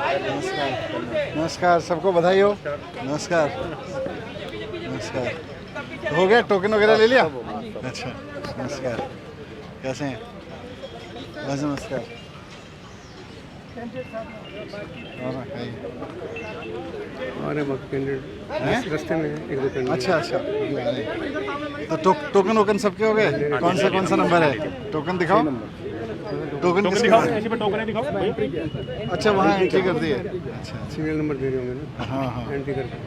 नमस्कार नमस्कार, सबको बधाई हो। नमस्कार नमस्कार। हो गया, टोकन वगैरह ले लिया? अच्छा, नमस्कार, कैसे हैं? बस नमस्कार। और बताइए। अरे रास्ते में एक दो कैंडिडेट। अच्छा अच्छा, तो टोकन वोकन सबके हो गए? कौन सा नंबर है? टोकन दिखाओ। टोकन किसके पास है? अच्छा, वहाँ एंट्री कर दी है। अच्छा, सीरियल नंबर दे रहे होंगे ना, हाँ हाँ। एंट्री करके।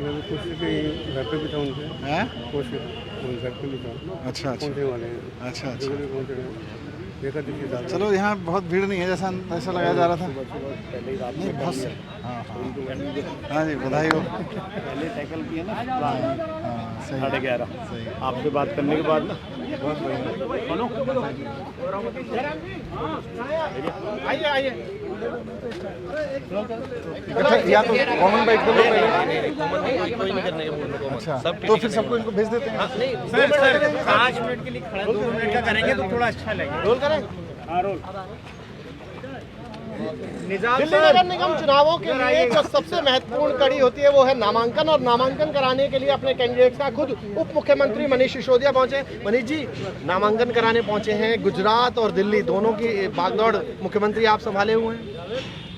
मैं कोशिश की, घर पे भी था उनसे, हैं? कोशिश उन घर पे भी था, अच्छा अच्छा पहुँचने वाले हैं, अच्छा अच्छा। जो भी पहुँच रहे हैं। देखा देखिए ज़्यादा चलो, यहाँ बहुत भीड़ नहीं है जैसा लगाया जा रहा था। पहले ही रात नहीं, बहुत सही। हाँ हाँ हाँ जी, बधाई हो। पहले टैकल किया ना, हाँ, सही 11:30 सही। आपसे बात करने के बाद ना बहुत बढ़िया। इकट्ठा या तो कॉमन बाइक कर लो पहले। कोई नहीं करने के मूड में अच्छा, तो फिर सबको इनको भेज देते हैं। सर 5 मिनट के लिए खड़ा 2 मिनट का करेंगे तो थोड़ा अच्छा लगेगा। रोल करें? हाँ, रोल। दिल्ली नगर निगम चुनावों के लिए जो सबसे महत्वपूर्ण कड़ी होती है वो है नामांकन, और नामांकन कराने के लिए अपने कैंडिडेट्स का खुद उप मुख्यमंत्री मनीष सिसोदिया पहुंचे। मनीष जी, नामांकन कराने पहुंचे हैं। गुजरात और दिल्ली दोनों की बागडोर मुख्यमंत्री आप संभाले हुए हैं।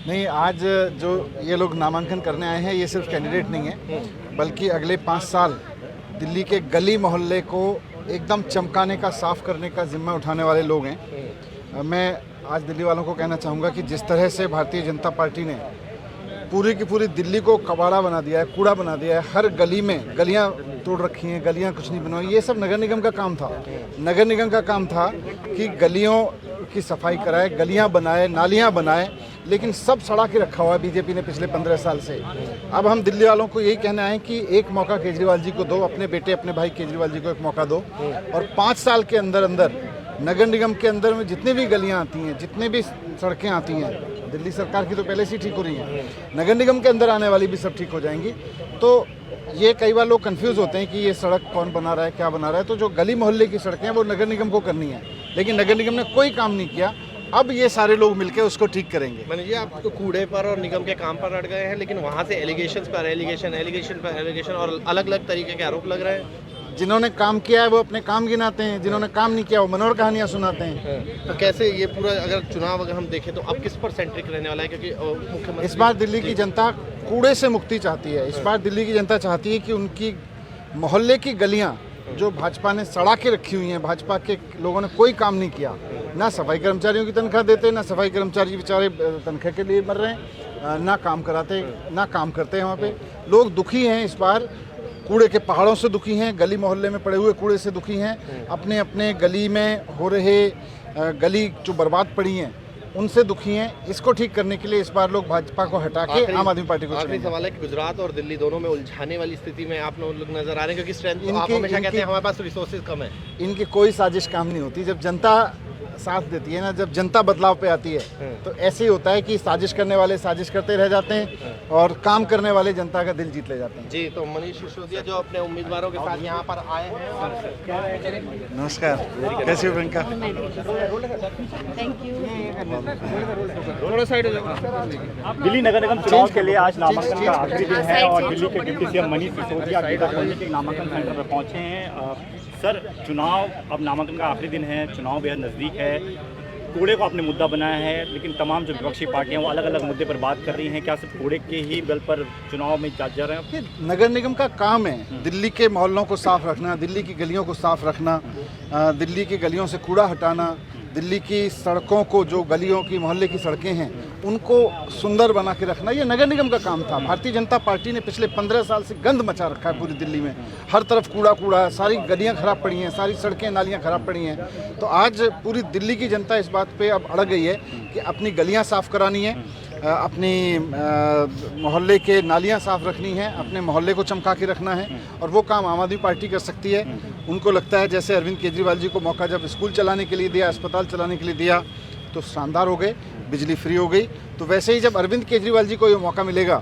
नहीं, आज जो ये लोग नामांकन करने आए हैं, ये सिर्फ कैंडिडेट नहीं है, बल्कि अगले 5 साल दिल्ली के गली मोहल्ले को एकदम चमकाने का, साफ करने का जिम्मा उठाने वाले लोग हैं। मैं आज दिल्ली वालों को कहना चाहूँगा कि जिस तरह से भारतीय जनता पार्टी ने पूरी की पूरी दिल्ली को कबाड़ा बना दिया है, कूड़ा बना दिया है, हर गली में गलियां तोड़ रखी हैं, गलियां कुछ नहीं बनवाई, ये सब नगर निगम का काम था। नगर निगम का काम था कि गलियों की सफाई कराए, गलियां बनाए, नालियां बनाए, लेकिन सब सड़ा के रखा हुआ है बीजेपी ने पिछले 15 साल से। अब हम दिल्ली वालों को यही कहना है कि एक मौका केजरीवाल जी को दो, अपने बेटे अपने भाई केजरीवाल जी को एक मौका दो, और 5 साल के अंदर अंदर नगर निगम के अंदर में जितनी भी गलियां आती हैं, जितने भी सड़कें आती हैं, दिल्ली सरकार की तो पहले से ही ठीक हो रही हैं, नगर निगम के अंदर आने वाली भी सब ठीक हो जाएंगी। तो ये कई बार लोग कंफ्यूज होते हैं कि ये सड़क कौन बना रहा है, क्या बना रहा है। तो जो गली मोहल्ले की सड़कें हैं वो नगर निगम को करनी है, लेकिन नगर निगम ने कोई काम नहीं किया। अब ये सारे लोग मिलकर उसको ठीक करेंगे। मनीष जी, आप तो कूड़े पर और निगम के काम पर अड़ गए हैं, लेकिन वहाँ से एलिगेशन पर एलिगेशन और अलग अलग तरीके के आरोप लग रहे हैं। जिन्होंने काम किया है वो अपने काम गिनाते हैं, जिन्होंने काम नहीं किया वो मनोहर कहानियाँ सुनाते हैं। तो कैसे ये पूरा अगर चुनाव अगर हम देखें तो अब किस पर सेंट्रिक रहने वाला है, क्योंकि मुख्यमंत्री इस बार दिल्ली की जनता कूड़े से मुक्ति चाहती है। इस बार दिल्ली की जनता चाहती है कि उनकी मोहल्ले की गलियाँ जो भाजपा ने सड़ा के रखी हुई हैं, भाजपा के लोगों ने कोई काम नहीं किया, ना सफाई कर्मचारियों की तनख्वाह देते, ना सफाई कर्मचारी बेचारे तनख्वाह के लिए मर रहे हैं, ना काम कराते, ना काम करते हैं। वहाँ पे लोग दुखी हैं। इस बार कूड़े के पहाड़ों से दुखी हैं, गली मोहल्ले में पड़े हुए कूड़े से दुखी हैं, अपने अपने गली में हो रहे गली जो बर्बाद पड़ी हैं उनसे दुखी हैं। इसको ठीक करने के लिए इस बार लोग भाजपा को हटा के आम आदमी पार्टी को आखिरी चुनेंगे। सवाल है कि गुजरात और दिल्ली दोनों में उलझाने वाली स्थिति में आप लोग नजर आ रहे हैं, क्योंकि स्ट्रेंथ आप हमेशा कहते हैं हमारे पास रिसोर्सेज कम है। इनकी कोई साजिश काम नहीं होती। जब जनता साथ देती है ना, जब जनता बदलाव पे आती है, तो ऐसे ही होता है कि साजिश करने वाले साजिश करते रह जाते हैं और काम करने वाले जनता का दिल जीत ले जाते हैं। जी, तो मनीष सिसोदिया जो अपने उम्मीदवारों के साथ यहाँ पर आए हैं। नमस्कार, कैसी हो प्रियंका? Thank you. थोड़ा साइड हो जाओ। दिल्ली नगर निगम चुनाव के लिए आज नामांकन का आखिरी दिन है और दिल्ली के डिप्टी सीएम मनीष सिसोदिया के नामांकन सेंटर पर पहुंचे हैं। सर, चुनाव अब नामांकन का आखिरी दिन है, चुनाव बेहद नज़दीक है, कूड़े को आपने मुद्दा बनाया है, लेकिन तमाम जो विपक्षी पार्टियां वो अलग अलग मुद्दे पर बात कर रही हैं। क्या सिर्फ कूड़े के ही बल पर चुनाव में जा रहे हैं? नगर निगम का काम है दिल्ली के मोहल्लों को साफ रखना, दिल्ली की गलियों को साफ रखना, दिल्ली की गलियों से कूड़ा हटाना, दिल्ली की सड़कों को, जो गलियों की मोहल्ले की सड़कें हैं उनको सुंदर बना के रखना, ये नगर निगम का काम था। भारतीय जनता पार्टी ने पिछले 15 साल से गंद मचा रखा है पूरी दिल्ली में। हर तरफ कूड़ा कूड़ा है, सारी गलियां खराब पड़ी हैं, सारी सड़कें नालियां खराब पड़ी हैं। तो आज पूरी दिल्ली की जनता इस बात पे अब अड़ गई है कि अपनी गलियां साफ़ करानी है, अपनी मोहल्ले के नालियां साफ़ रखनी है, अपने मोहल्ले को चमका के रखना है, और वो काम आम आदमी पार्टी कर सकती है। उनको लगता है जैसे अरविंद केजरीवाल जी को मौका जब स्कूल चलाने के लिए दिया, अस्पताल चलाने के लिए दिया तो शानदार हो गए, बिजली फ्री हो गई, तो वैसे ही जब अरविंद केजरीवाल जी को ये मौका मिलेगा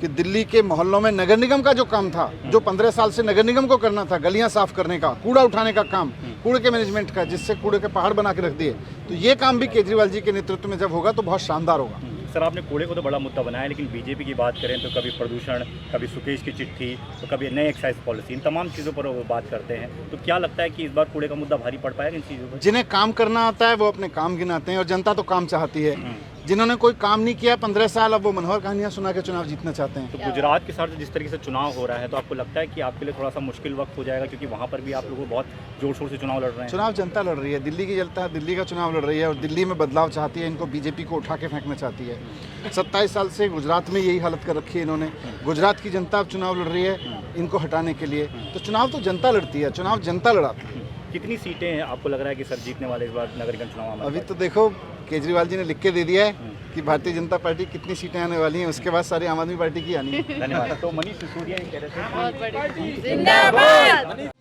कि दिल्ली के मोहल्लों में नगर निगम का जो काम था, जो 15 साल से नगर निगम को करना था, गलियां साफ करने का, कूड़ा उठाने का काम, कूड़े के मैनेजमेंट का, जिससे कूड़े के पहाड़ बना के रख दिए, तो ये काम भी केजरीवाल जी के नेतृत्व में जब होगा तो बहुत शानदार होगा। सर आपने कूड़े को तो बड़ा मुद्दा बनाया, लेकिन बीजेपी की बात करें तो कभी प्रदूषण, कभी सुकेश की चिट्ठी, तो कभी नई एक्साइज पॉलिसी, इन तमाम चीज़ों पर वो बात करते हैं। तो क्या लगता है कि इस बार कूड़े का मुद्दा भारी पड़ पाएगा इन चीज़ों पर? जिन्हें काम करना आता है वो अपने काम गिनाते हैं और जनता तो काम चाहती है। जिन्होंने कोई काम नहीं किया 15 साल, अब वो मनोहर कहानियां सुना के चुनाव जीतना चाहते हैं। तो गुजरात के साथ जिस तरीके से चुनाव हो रहा है, तो आपको लगता है कि आपके लिए थोड़ा सा मुश्किल वक्त हो जाएगा, क्योंकि वहाँ पर भी आप लोग बहुत जोर शोर से चुनाव लड़ रहे हैं? चुनाव जनता लड़ रही है, दिल्ली की जनता दिल्ली का चुनाव लड़ रही है और दिल्ली में बदलाव चाहती है। इनको बीजेपी को उठा के फेंकना चाहती है। 27 साल से गुजरात में यही हालत कर रखी है इन्होंने। गुजरात की जनता अब चुनाव लड़ रही है इनको हटाने के लिए। तो चुनाव तो जनता लड़ती है, चुनाव जनता लड़ाती है। कितनी सीटें आपको लग रहा है कि सर जीतने वाले इस बार नगर निगम चुनाव में? अभी तो देखो केजरीवाल जी ने लिख के दे दिया है कि भारतीय जनता पार्टी कितनी सीटें आने वाली हैं, उसके बाद सारी आम आदमी पार्टी की आनी है। धन्यवाद। तो मनीष सिसोदिया ये कह रहे थे जिंदाबाद।